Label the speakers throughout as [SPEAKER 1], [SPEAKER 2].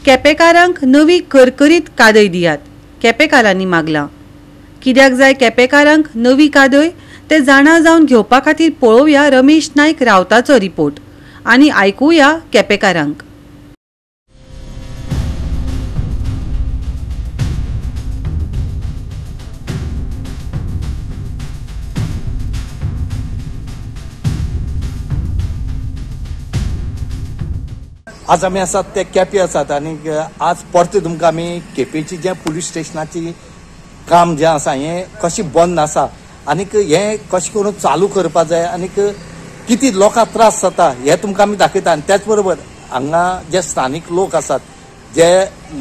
[SPEAKER 1] केपेकारांक नवी करकरीत कादय दियात, केपेकारांनी मागला। कित्याक जाय केपेकारांक नवी कादय ते जाणा जावन घेवपा खातीर पळोवया रमेश नायक रावताचो रिपोर्ट आनी आयकुया केपेकारांक।
[SPEAKER 2] आज आमी आसात ते केपे आसात आनी आज परते तुमकां आमी केपेची जे पुलीस स्टेशनाची काम जे आसा हे कशें बंद आसा आनीक हे कशें करून चालू करपा जाय आनीक किती लोकांक त्रास जाता हे तुमकां आमी दाखयता। आनी त्याच बरोबर हांगा जे स्थानिक लोक आसात जे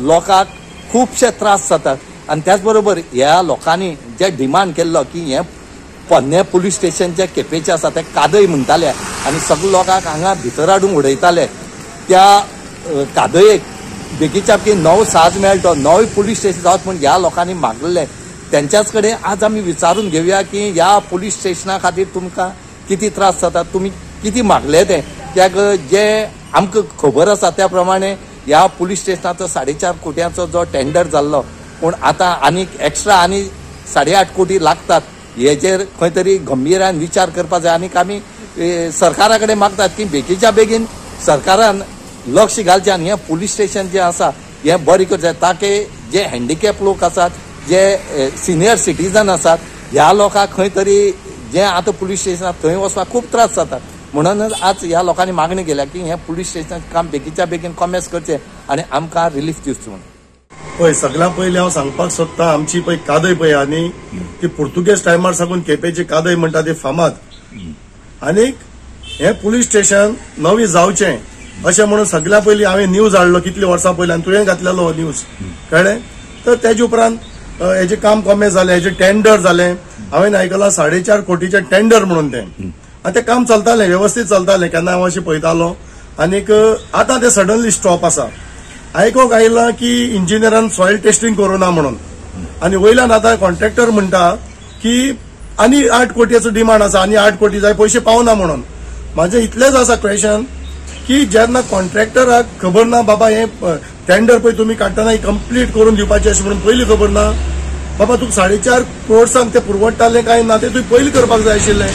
[SPEAKER 2] लोकांक खुबशे त्रास जातात आनी त्याच बरोबर ह्या लोकांनी जे डिमांड केल्लो की हे पोन्ने पुलीस स्टेशन जे केपेचे आसा ते कादय म्हणटाले आनी सगळे लोकांक हांगा भितर हाडून उडयताले। त्या कादयेक बेगीच्या बेगीन नवो साज मेळटो, नवे पुलीस स्टेशन जावत म्हण ह्या लोकांनी मागलेले। त्यांच्याच कडेन आज आमी विचारून घेवया की ह्या पुलीस स्टेशना खातीर तुमकां किती त्रास जाता, तुमी किती मागले ते। कित्याक जे आमकां खबर आसा त्या प्रमाणे ह्या पुलीस स्टेशनाचो 4.5 कोटयांचो जो टेंडर जाल्लो पूण आतां आनीक एक्स्ट्रा आनी 8.5 कोटी लागतात। हेजेर खंय तरी गंभीरान विचार करपा जाय आनीक आमी सरकारा कडेन मागतात की बेगीच्या बेगीन सरकारान लक्ष घालचें आनी हें पुलीस स्टेशन जें आसा हें बरें करचें ताकी जे हँडिकॅप लोक आसात, जे सिनियर सिटीजन आसात ह्या लोकांक खंय तरी जे आतां पुलीस स्टेशनात थंय वचपाक खूब त्रास जातात। म्हणूनच आज ह्या लोकांनी मागणी केल्या की हें पुलीस स्टेशनाचें काम बेगीच्या बेगीन कॉमेस करचें आनी आमकां रिलीफ दिवचें म्हणून।
[SPEAKER 3] पळय सगळ्यां पयलीं हांव सांगपाक सोदतां आमची पळय कादय पळय आनी ती पुर्तुगेज टायमार साकून केपेची कादय म्हणटा ती फामाद आनीक हें पुलीस स्टेशन नवी जावचें अशें म्हणून सगळ्या पयलीं हांवें न्यूज हाडलो कितली वर्सां पयलीं आनी तुवें घातलेलो न्यूज कळ्ळें। तर तेजे उपरांत हेजें काम कमी जालें, हेजें टेंडर जालें, हांवें आयकलां 4.5 कोटीचें टेंडर म्हणून तें आनी तें काम चलतालें वेवस्थीत चलतालें केन्ना हांव अशें पळयतालो आनीक आतां तें सडनली स्टॉप आसा। आयकोंक आयलां की इंजिनियरान सॉयल टेस्टिंग करूना म्हणून आनी वयल्यान आतां कॉन्ट्रॅक्टर म्हणटा की आनी 8 कोटयेचो डिमांड आसा, आनी 8 कोटी जाय पयशे पावना म्हणून। म्हाजें इतलेंच आसा क्वेश्चन की जेन्ना कॉन्ट्रॅक्टराक खबर ना बाबा हे टेंडर पळय तुमी काडटना कंप्लीट करून दिवपाचें अशें म्हणून पयलीं खबर ना बाबा तुका 4.5 करोडसांक तें पुरवडटालें काय ना तें तुवें पयलीं करपाक जाय आशिल्लें,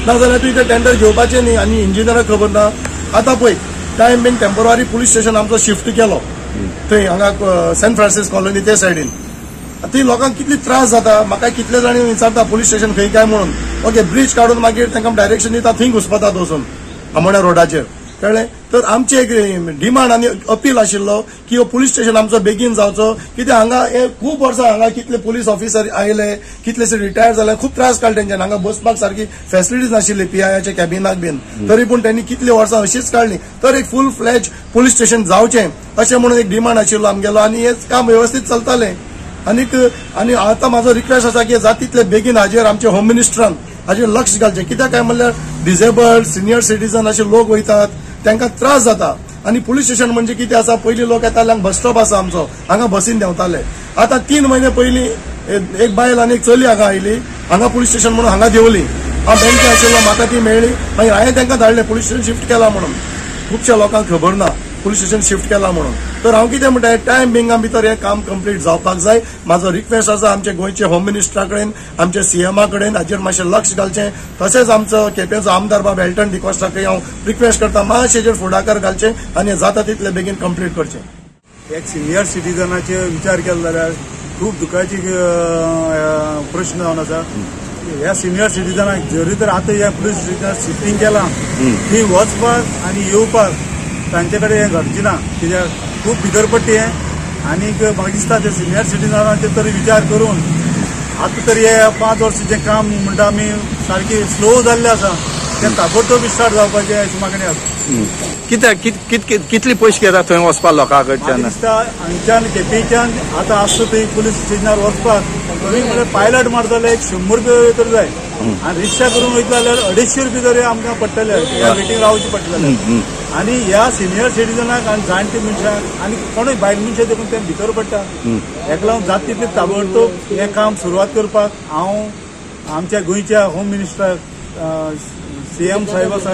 [SPEAKER 3] नाजाल्यार तुवें तें टेंडर घेवपाचें न्ही। आनी इंजिनियराक खबर ना। आतां पळय time being temporary police station आमचो शिफ्ट केलो थंय हांगा सेंट फ्रांसीस कॉलनी ते सायडीन। ती लोकांक कितली त्रास जाता म्हाका कितले जाणी विचारता पुलीस स्टेशन खंय काय म्हणून। ओके ब्रिज काडून मागीर तांकां डायरेक्शन दिता थंय घुसपातात वचून आमोण्या रोडाचेर कळ्ळें। तर आमचे एक डिमांड आनी अपील आशिल्लो की हो पुलीस स्टेशन आमचो बेगीन जावचो कित्याक हांगा हे खूब वर्सां हांगा कितले पुलीस ऑफिसर आयले, कितलेशे रिटायर जाले, खूब त्रास काडले तेंच्यान। हांगा बसपाक सारकी फॅसिलिटीज नाशिल्ली PIच्या कॅबिनाक बीन, तरी पूण त्यांनी कितली वर्सां अशीच काडली। तर एक फुल फ्लॅज पुलीस स्टेशन जावचें अशें म्हणून एक डिमांड आशिल्लो आमगेलो आनी हें काम वेवस्थीत चलतालें। आनी आतां म्हाजो रिक्वेस्ट आसा की जाता तितले बेगीन हाजेर आमच्या होम मिनिस्टरान हाजेर लक्ष घालचें। कित्याक काय म्हणल्यार डिसेबल्ड सिनियर सिटीजन असे लोक वयतात तांकां त्रास जाता आनी पुलीस स्टेशन म्हणजे कितें आसा पयलीं लोक येताले बस स्टॉप आसा आमचो हांगा बसीन देंवताले। आतां 3 म्हयने पयलीं एक बायल आनी एक चली हांगा आयली, हांगा पुलीस स्टेशन म्हणून हांगा देंवली। हांव बँके आशिल्लो म्हाका ती मेळ्ळी मागीर हांवें तांकां धाडलें पुलीस स्टेशन शिफ्ट केला म्हणून। खुबशा लोकांक खबर ना पुलीस स्टेशन शिफ्ट केला म्हणून। तर हांव कितें म्हणटा टायम बिंगा भितर हें काम कंप्लीट जावपाक जाय। म्हाजो रिक्वेस्ट आसा आमचे गोंयचे होम मिनिस्टरा कडेन, आमच्या CMा कडेन हाजेर मातशें लक्ष घालचें। तशेंच आमचो केपेंचो आमदार बाब एल्टन डिकॉस्टाकय हांव रिक्वेस्ट करता मातशें हेजेर फुडाकार घालचें आनी जाता तितले बेगीन कंप्लीट करचें।
[SPEAKER 4] एक सिनियर सिटीजनाचे विचार केलो जाल्यार खूब दुखाची प्रश्न जावन आसा। ह्या सिनियर सिटीजनाक जरी तर आतां ह्या पुलीस स्टेशनार शिफ्टिंग केलां थंय वचपाक आनी येवपाक तांचे कडेन हें घडचें ना कित्याक खूब भितरपट्टी हें। आनीक म्हाका दिसता ते सिनियर सिटीजनाचे तरी विचार करून आतां तरी हे 5 वर्साचें काम म्हणटा आमी सारकी स्लो जाल्लें आसा तें ताबडतोब स्टार्ट जावपाचें अशी मागणी आसा।
[SPEAKER 2] कित्याक कितले पयशे घेतात थंय वचपाक लोकां कडच्यान?
[SPEAKER 4] दिसता हांगच्यान केपेंच्यान आतां आसता थंय पुलीस स्टेशनार वचपाक कमी म्हणल्यार पायलट मारतले 100 रुपया तर जाय आनी रिक्षा करून वयतले जाल्यार 250 रुपया तरी आमकां पडटले ह्या वेटींग रावचें पडटलें। आनी ह्या सिनियर सिटीजनाक आनी जाणटे मनशाक आनी कोणूय बायल मनशां देखून तें भितर पडटा हेका लागून जाता तितलें ताबडतोब हें काम सुरवात करपाक हांव आमच्या गोंयच्या होम मिनिस्टराक CM साहेब आसा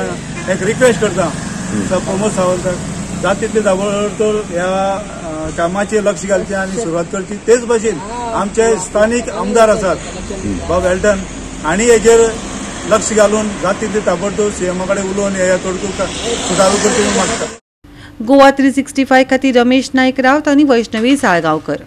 [SPEAKER 4] एक रिक्वेस्ट करता प्रमोद सावंताक जाता तितले ताबडतोब ह्या कामाचेर लक्ष घालचें आनी सुरवात करची। तेच भशेन आमचे स्थानीक आमदार आसात बाब एल्टन हांणी हेजेर लक्ष घालून जाता तितले ताबडतोब सीएमा कडेन उलोवन हे तोडगो सुदारू करचे म्हणून मागता।
[SPEAKER 1] गोवा 365 खातीर रमेश नायक रावत आनी वैष्णवी साळगांवकर।